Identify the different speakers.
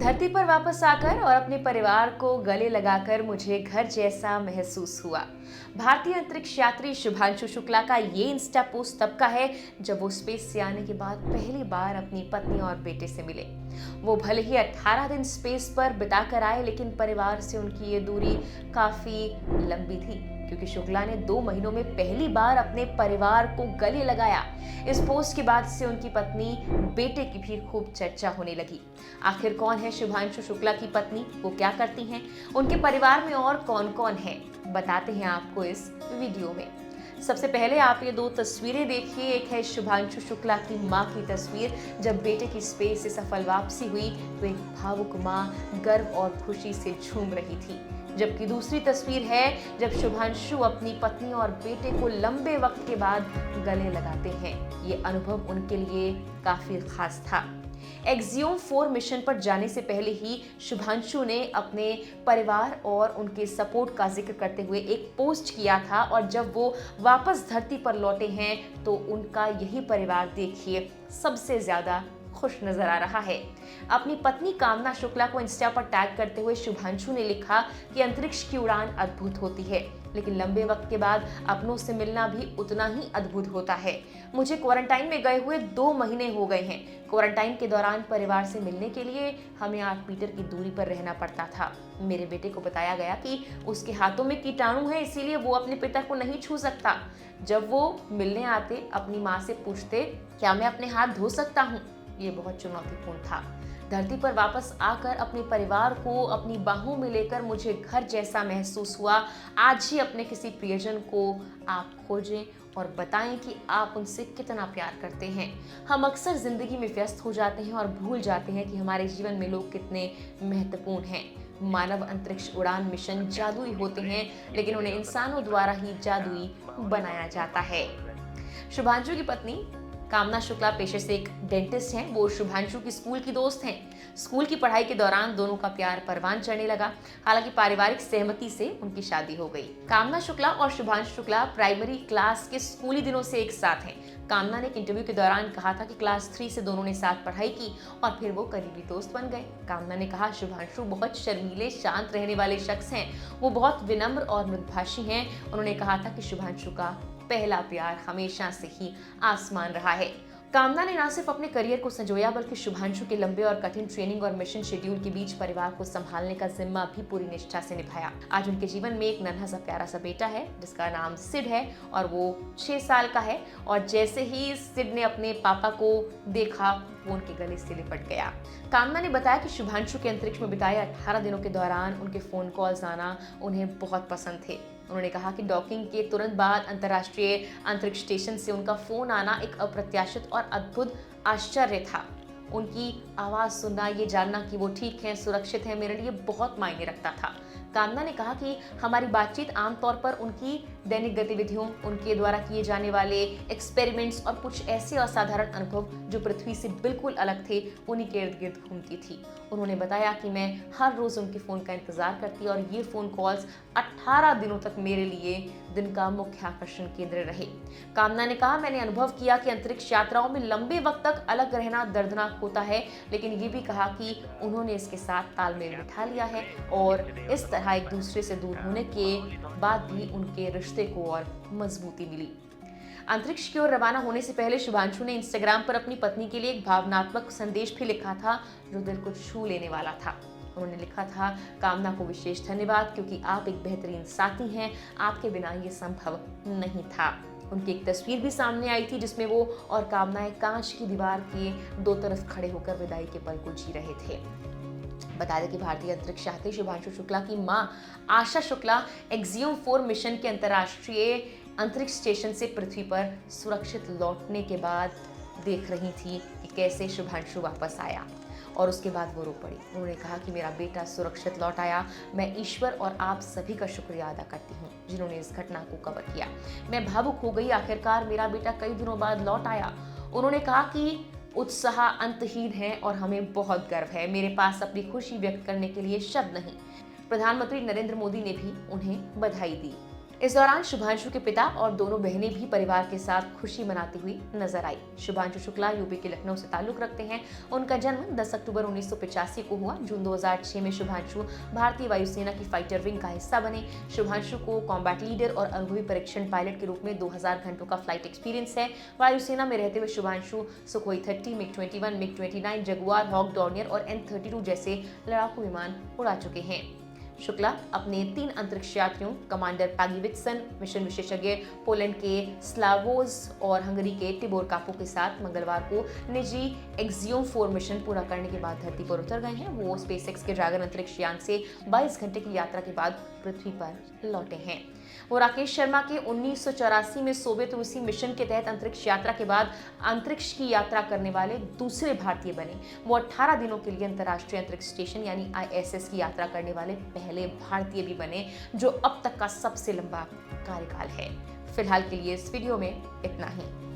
Speaker 1: धरती पर वापस आकर और अपने परिवार को गले लगाकर मुझे घर जैसा महसूस हुआ। भारतीय अंतरिक्ष यात्री शुभांशु शुक्ला का ये इंस्टा पोस्ट तब का है जब वो स्पेस से आने के बाद पहली बार अपनी पत्नी और बेटे से मिले। वो भले ही 18 दिन स्पेस पर बिताकर आए, लेकिन परिवार से उनकी ये दूरी काफी लंबी थी, क्योंकि शुक्ला ने 2 महीनों में पहली बार अपने परिवार को गले लगाया। इस पोस्ट के बाद से उनकी पत्नी, बेटे की भी खूब चर्चा होने लगी। आखिर कौन है शुभांशु शुक्ला की पत्नी, वो क्या करती हैं, उनके परिवार में और कौन कौन है, बताते हैं आपको इस वीडियो में। सबसे पहले आप ये 2 तस्वीरें देखिए। एक है शुभांशु शुक्ला की मां की तस्वीर। जब बेटे की स्पेस से सफल वापसी हुई तो एक भावुक मां गर्व और खुशी से झूम रही थी, जबकि दूसरी तस्वीर है जब शुभांशु अपनी पत्नी और बेटे को लंबे वक्त के बाद गले लगाते हैं। ये अनुभव उनके लिए काफी खास था। एक्सियोम 4 मिशन पर जाने से पहले ही शुभांशु ने अपने परिवार और उनके सपोर्ट का जिक्र करते हुए एक पोस्ट किया था, और जब वो वापस धरती पर लौटे हैं तो उनका यही परिवार देखिए सबसे ज्यादा खुश नजर आ रहा है। अपनी पत्नी कामना शुक्ला को इंस्टा पर टैग करते हुए शुभांशु ने लिखा कि अंतरिक्ष की उड़ान अद्भुत होती है, लेकिन लंबे वक्त के बाद अपनों से मिलना भी उतना ही अद्भुत होता है। मुझे क्वारंटाइन में गए हुए 2 महीने हो गए हैं। क्वारंटाइन के दौरान परिवार से मिलने के लिए हमें 8 मीटर की दूरी पर रहना पड़ता था। मेरे बेटे को बताया गया कि उसके हाथों में कीटाणु है, इसीलिए वो अपने पिता को नहीं छू सकता। जब वो मिलने आते अपनी माँ से पूछते, क्या मैं अपने हाथ धो सकता हूँ? ये बहुत चुनौतीपूर्ण था। धरती पर वापस आकर अपने परिवार को अपनी बाहों में लेकर मुझे घर जैसा महसूस हुआ। आज ही अपने किसी प्रियजन को आप खोजें और बताएं कि आप उनसे कितना प्यार करते हैं। हम अक्सर जिंदगी में व्यस्त हो जाते हैं और भूल जाते हैं कि हमारे जीवन में लोग कितने महत्वपूर्ण हैं। मानव अंतरिक्ष उड़ान मिशन जादुई होते हैं, लेकिन उन्हें इंसानों द्वारा ही जादुई बनाया जाता है। शुभांशु की पत्नी कामना शुक्ला पेशे से एक डेंटिस्ट हैं। वो शुभांशु की स्कूल की दोस्त हैं। स्कूल की पढ़ाई के दौरान दोनों का प्यार परवान चढ़ने लगा। हालांकि पारिवारिक सहमति से उनकी शादी हो गई। कामना शुक्ला और शुभांशु शुक्ला प्राइमरी क्लास के स्कूली दिनों से एक साथ हैं। कामना ने एक इंटरव्यू के दौरान कहा था कि क्लास 3 से दोनों ने साथ पढ़ाई की और फिर वो करीबी दोस्त बन गए। कामना ने कहा, शुभांशु बहुत शर्मीले, शांत रहने वाले शख्स हैं। वो बहुत विनम्र और मृदुभाषी हैं। उन्होंने कहा था कि शुभांशु का पहला प्यार हमेशा से ही आसमान रहा है। कामना ने न सिर्फ अपने करियर को संजोया, बल्कि शुभांशु के लंबे और कठिन ट्रेनिंग और मिशन शेड्यूल के बीच परिवार को संभालने का जिम्मा भी पूरी निष्ठा से निभाया। आज उनके जीवन में एक नन्हा सा प्यारा सा बेटा है जिसका नाम सिड है और वो 6 साल का है। और जैसे ही सिड ने अपने पापा को देखा, वो उनके गले से लिपट गया। कामना ने बताया कि शुभांशु के अंतरिक्ष में बिताए 18 दिनों के दौरान उनके फोन कॉल्स आना उन्हें बहुत पसंद थे। उन्होंने कहा कि डॉकिंग के तुरंत बाद अंतर्राष्ट्रीय अंतरिक्ष स्टेशन से उनका फोन आना एक अप्रत्याशित और अद्भुत आश्चर्य था। उनकी आवाज सुनना, ये जानना कि वो ठीक हैं, सुरक्षित हैं, मेरे लिए बहुत मायने रखता था। कामना ने कहा कि हमारी बातचीत आमतौर पर उनकी दैनिक गतिविधियों, उनके द्वारा किए जाने वाले एक्सपेरिमेंट्स और कुछ ऐसे असाधारण अनुभव जो पृथ्वी से बिल्कुल अलग थे, उन्हीं के इर्द गिर्द घूमती थी। उन्होंने बताया कि मैं हर रोज उनके फोन का इंतजार करती और ये फोन कॉल्स 18 दिनों तक मेरे लिए दिन का मुख्य आकर्षण केंद्र रहे। कामना ने कहा, मैंने अनुभव किया कि अंतरिक्ष यात्राओं में लंबे वक्त तक अलग रहना दर्दनाक होता है, लेकिन ये भी कहा कि उन्होंने इसके साथ तालमेल बिठा लिया है और इस तरह एक दूसरे से दूर होने के बाद भी उनके रिश्ते को और मजबूती मिली। अंतरिक्ष की ओर रवाना होने से पहले शुभांशु ने इंस्टाग्राम पर अपनी पत्नी के लिए एक भावनात्मक संदेश भी लिखा था जो दिल को छू लेने वाला था। उन्होंने लिखा था, कामना को विशेष धन्यवाद क्योंकि आप एक बेहतरीन साथी हैं, आपके बिना ये संभव नहीं था। उनकी एक तस्वीर भी सामने आई थी जिसमें वो और कामना एक कांच की दीवार के 2 तरफ खड़े होकर विदाई के पल को जी रहे थे। बता दें कि भारतीय अंतरिक्ष यात्री शुभांशु शुक्ला की मां आशा शुक्ला एक्सियोम 4 मिशन के अंतर्राष्ट्रीय अंतरिक्ष स्टेशन से पृथ्वी पर सुरक्षित लौटने के बाद देख रही थी कि कैसे शुभांशु वापस आया, और उसके बाद वो रो पड़ी। उन्होंने कहा कि मेरा बेटा सुरक्षित लौट आया। मैं ईश्वर और आप सभी का शुक्रिया अदा करती हूँ जिन्होंने इस घटना को कवर किया। मैं भावुक हो गई, आखिरकार मेरा बेटा कई दिनों बाद लौट आया। उन्होंने कहा कि उत्साह अंतहीन है और हमें बहुत गर्व है। मेरे पास अपनी खुशी व्यक्त करने के लिए शब्द नहीं। प्रधानमंत्री नरेंद्र मोदी ने भी उन्हें बधाई दी। इस दौरान शुभांशु के पिता और दोनों बहनें भी परिवार के साथ खुशी मनाती हुई नजर आई। शुभांशु शुक्ला यूपी के लखनऊ से ताल्लुक रखते हैं। उनका जन्म 10 अक्टूबर 1985 को हुआ। जून 2006 में शुभांशु भारतीय वायुसेना की फाइटर विंग का हिस्सा बने। शुभांशु को कॉम्बैट लीडर और अनुभवी परीक्षण पायलट के रूप में 2000 घंटों का फ्लाइट एक्सपीरियंस है। वायुसेना में रहते हुए Shubhanshu Sukhoi 30, MiG, MiG, Jaguar, Hawk, Dornier और N-32 जैसे लड़ाकू विमान उड़ा चुके हैं। शुक्ला अपने 3 अंतरिक्ष यात्रियों कमांडर पैगी विट्सन, मिशन विशेषज्ञ पोलैंड के स्लावोज और हंगरी के टिबोर कापू के साथ मंगलवार को निजी एक्सियोम 4 मिशन पूरा करने के बाद धरती पर उतर गए हैं। वो स्पेसएक्स के ड्रैगन अंतरिक्ष यान से 22 घंटे की यात्रा के बाद पृथ्वी पर लौटे हैं। वो राकेश शर्मा के 1984 में सोवियत रूसी मिशन के तहत अंतरिक्ष यात्रा के बाद अंतरिक्ष की यात्रा करने वाले दूसरे भारतीय बने। वो 18 दिनों के लिए अंतर्राष्ट्रीय अंतरिक्ष स्टेशन यानी ISS की यात्रा करने वाले पहले भारतीय भी बने, जो अब तक का सबसे लंबा कार्यकाल है। फिलहाल के लिए इस वीडियो में इतना ही।